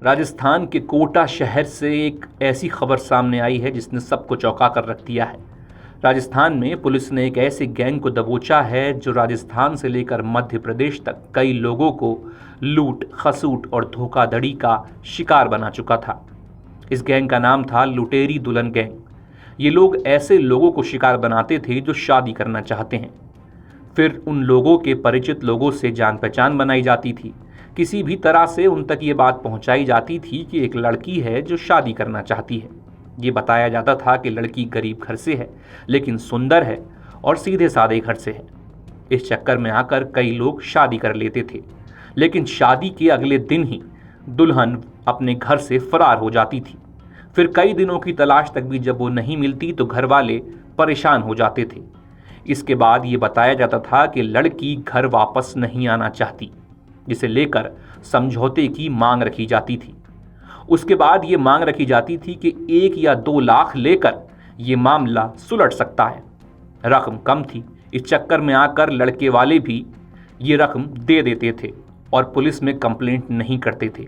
राजस्थान के कोटा शहर से एक ऐसी खबर सामने आई है जिसने सबको चौंका कर रख दिया है। राजस्थान में पुलिस ने एक ऐसे गैंग को दबोचा है जो राजस्थान से लेकर मध्य प्रदेश तक कई लोगों को लूट, खसूट और धोखाधड़ी का शिकार बना चुका था। इस गैंग का नाम था लुटेरी दुल्हन गैंग। ये लोग ऐसे लोगों को शिकार बनाते थे जो शादी करना चाहते हैं। फिर उन लोगों के परिचित लोगों से जान पहचान बनाई जाती थी। किसी भी तरह से उन तक ये बात पहुंचाई जाती थी कि एक लड़की है जो शादी करना चाहती है। ये बताया जाता था कि लड़की गरीब घर से है, लेकिन सुंदर है और सीधे साधे घर से है। इस चक्कर में आकर कई लोग शादी कर लेते थे, लेकिन शादी के अगले दिन ही दुल्हन अपने घर से फरार हो जाती थी। फिर कई दिनों की तलाश तक भी जब वो नहीं मिलती तो घर वाले परेशान हो जाते थे। इसके बाद ये बताया जाता था कि लड़की घर वापस नहीं आना चाहती, जिसे लेकर समझौते की मांग रखी जाती थी। उसके बाद ये मांग रखी जाती थी कि 1 या 2 लाख लेकर ये मामला सुलट सकता है। रकम कम थी, इस चक्कर में आकर लड़के वाले भी ये रकम दे देते थे और पुलिस में कंप्लेंट नहीं करते थे।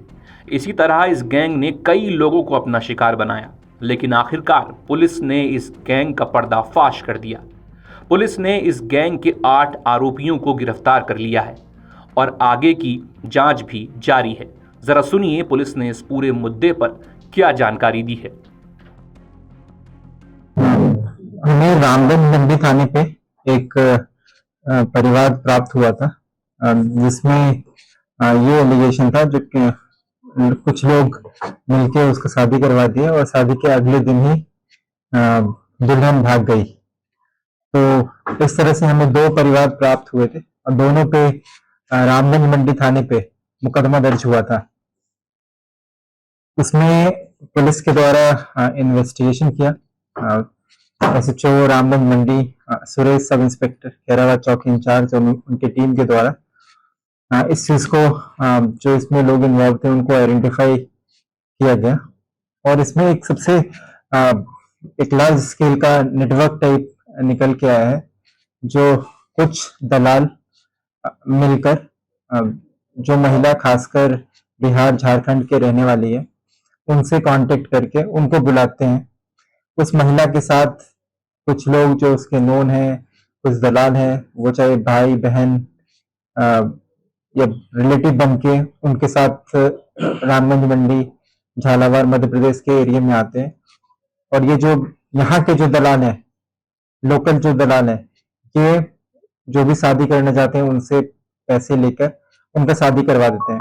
इसी तरह इस गैंग ने कई लोगों को अपना शिकार बनाया, लेकिन आखिरकार पुलिस ने इस गैंग का पर्दाफाश कर दिया। पुलिस ने इस गैंग के 8 आरोपियों को गिरफ्तार कर लिया है और आगे की जांच भी जारी है। जरा सुनिए पुलिस ने इस पूरे मुद्दे पर क्या जानकारी दी है। हमें रामगंज मंडी थाने पे एक परिवार प्राप्त हुआ था, जिसमें ये एलिगेशन था जो कि कुछ लोग मिलके उसका शादी करवा दिया और शादी के अगले दिन ही दुल्हन भाग गई। तो इस तरह से हमें 2 परिवार प्राप्त हुए थे और दोनों पे रामगंज मंडी थाने पे मुकदमा दर्ज हुआ था। इसमें पुलिस के द्वारा इन्वेस्टिगेशन किया। एसएचओ रामगंज मंडी सुरेश सब इंस्पेक्टर खैराबाद चौकी इंचार्ज और उनकी टीम के द्वारा इस चीज को जो इसमें लोग इन्वॉल्व थे उनको आइडेंटिफाई किया गया और इसमें एक सबसे एक लार्ज स्केल का नेटवर्क टाइप निकल के आया है, जो कुछ दलाल मिलकर जो महिला खासकर बिहार झारखंड के रहने वाली है उनसे कांटेक्ट करके उनको बुलाते हैं। उस महिला के साथ कुछ लोग जो उसके नोन हैं, कुछ दलाल हैं, वो चाहे भाई बहन या रिलेटिव बन के उनके साथ रामगंज मंडी झालावाड़ मध्य प्रदेश के एरिया में आते हैं। और ये जो यहाँ के जो दलाल हैं, लोकल जो दलाल हैं, ये जो भी शादी करना चाहते हैं उनसे पैसे लेकर उनका शादी करवा देते हैं।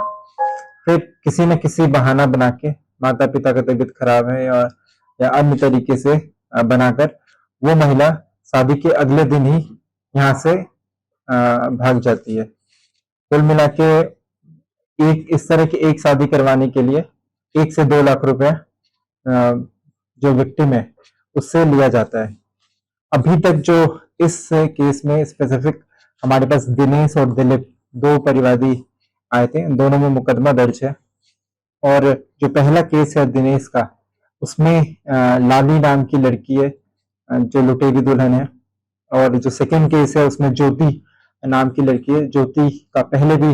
फिर किसी न किसी बहाना बना के माता पिता का तबीयत खराब है या अन्य तरीके से बनाकर वो महिला शादी के अगले दिन ही यहाँ से भाग जाती है। कुल मिला के एक इस तरह की एक शादी करवाने के लिए 1 से 2 लाख रुपए जो विक्टिम है उससे लिया जाता है। अभी तक जो इस केस में स्पेसिफिक हमारे पास दिनेश और दिलीप 2 परिवादी आए थे, दोनों में मुकदमा दर्ज है। और जो पहला केस है दिनेश का, उसमें लाली नाम की लड़की है जो लुटेरी दुल्हन है। और जो सेकंड केस है उसमें ज्योति नाम की लड़की है। ज्योति का पहले भी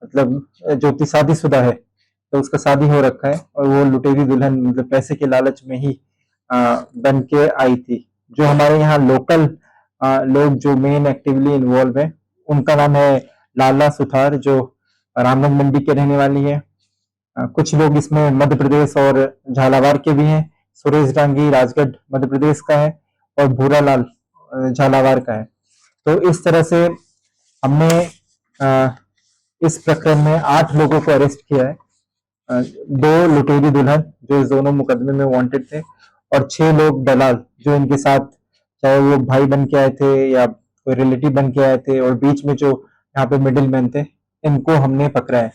मतलब ज्योति शादीशुदा है, तो उसका शादी हो रखा है और वो लुटेरी दुल्हन मतलब पैसे के लालच में ही बन के आई थी। जो हमारे यहाँ लोकल लोग जो मेन एक्टिवली इन्वॉल्व है उनका नाम है लाला सुथार, जो रामगंज मंडी के रहने वाली है। कुछ लोग इसमें मध्य प्रदेश और झालावाड़ के भी हैं। सुरेश डांगी राजगढ़ मध्य प्रदेश का है और भूरालाल झालावाड़ का है। तो इस तरह से हमने इस प्रकरण में 8 लोगों को अरेस्ट किया है। 2 लुटेरी दुल्हन जो इस दोनों मुकदमे में वांटेड थे और 6 लोग दलाल जो इनके साथ, चाहे वो भाई बन के आए थे या कोई रिलेटिव बन के आए थे और बीच में जो यहाँ पे मिडिल मैन थे, इनको हमने पकड़ा है।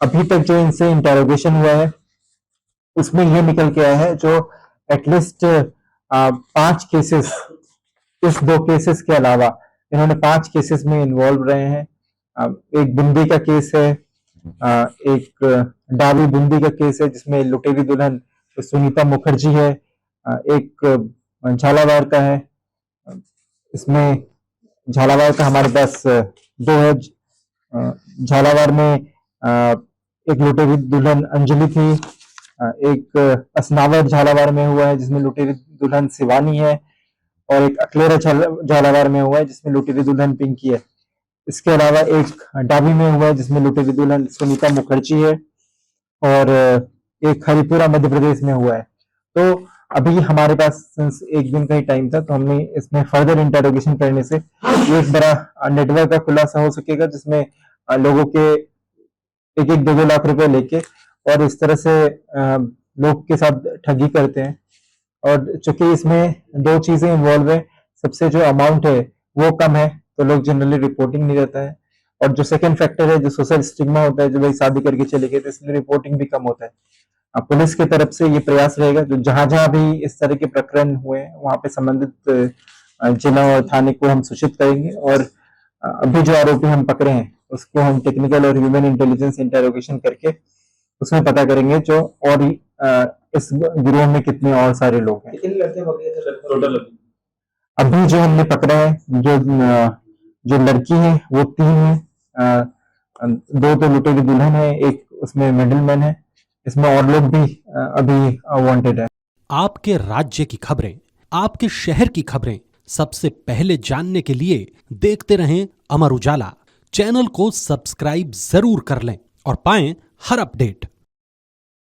अभी तक जो इनसे इंटेरोगेशन हुआ है उसमें ये निकल के आया है जो एटलीस्ट 5 केसेस, इस 2 केसेस के अलावा इन्होंने 5 केसेस में इन्वॉल्व रहे हैं। एक बूंदी का केस है, एक डाली बूंदी का केस है जिसमें लुटेरी दुल्हन सुनीता मुखर्जी है, एक झालावाड़ का है। इसमें झालावाड़ का हमारे पास 2 है। झालावाड़ में एक लुटेरी दुल्हन अंजलि थी, एक असनावर झालावाड़ में हुआ है जिसमें लुटेरी दुल्हन शिवानी है, और एक अकलेरा झालावाड़ में हुआ है जिसमें लुटेरी दुल्हन पिंकी है। इसके अलावा एक डाबी में हुआ है जिसमें लुटेरी दुल्हन सुनीता मुखर्जी है, और एक हरिपुरा मध्य प्रदेश में हुआ है। तो अभी हमारे पास सिंस एक दिन का ही टाइम था, तो हमने इसमें फर्दर इंटरोगेशन करने से एक बड़ा नेटवर्क का खुलासा हो सकेगा, जिसमें लोगों के एक एक 2-2 लाख रुपए लेके और इस तरह से लोग के साथ ठगी करते हैं। और चूंकि इसमें दो चीजें इन्वॉल्व है, सबसे जो अमाउंट है वो कम है तो लोग जनरली रिपोर्टिंग नहीं रहता है, और जो सेकंड फैक्टर है जो सोशल स्टिग्मा होता है, जो भाई शादी करके चले गए तो इसलिए रिपोर्टिंग भी कम होता है। अब पुलिस की तरफ से ये प्रयास रहेगा, जो जहां जहां भी इस तरह के प्रकरण हुए हैं वहां पे संबंधित जिला और थाने को हम सूचित करेंगे, और अभी जो आरोपी हम पकड़े हैं उसको हम टेक्निकल और ह्यूमन इंटेलिजेंस इंटरोगेशन करके उसमें पता करेंगे जो और इस गिरोह में कितने और सारे लोग हैं। कितने लड़के पकड़े थे टोटल? अभी जो हमने पकड़ा है, जो लड़की है वो 3 है, 2 तो लुटेरी दुल्हन है, एक उसमें मिडिलमैन है, इसमें और लोग भी अभी वांटेड है। आपके राज्य की खबरें, आपके शहर की खबरें सबसे पहले जानने के लिए देखते रहें अमर उजाला। चैनल को सब्सक्राइब जरूर कर लें और पाएं हर अपडेट।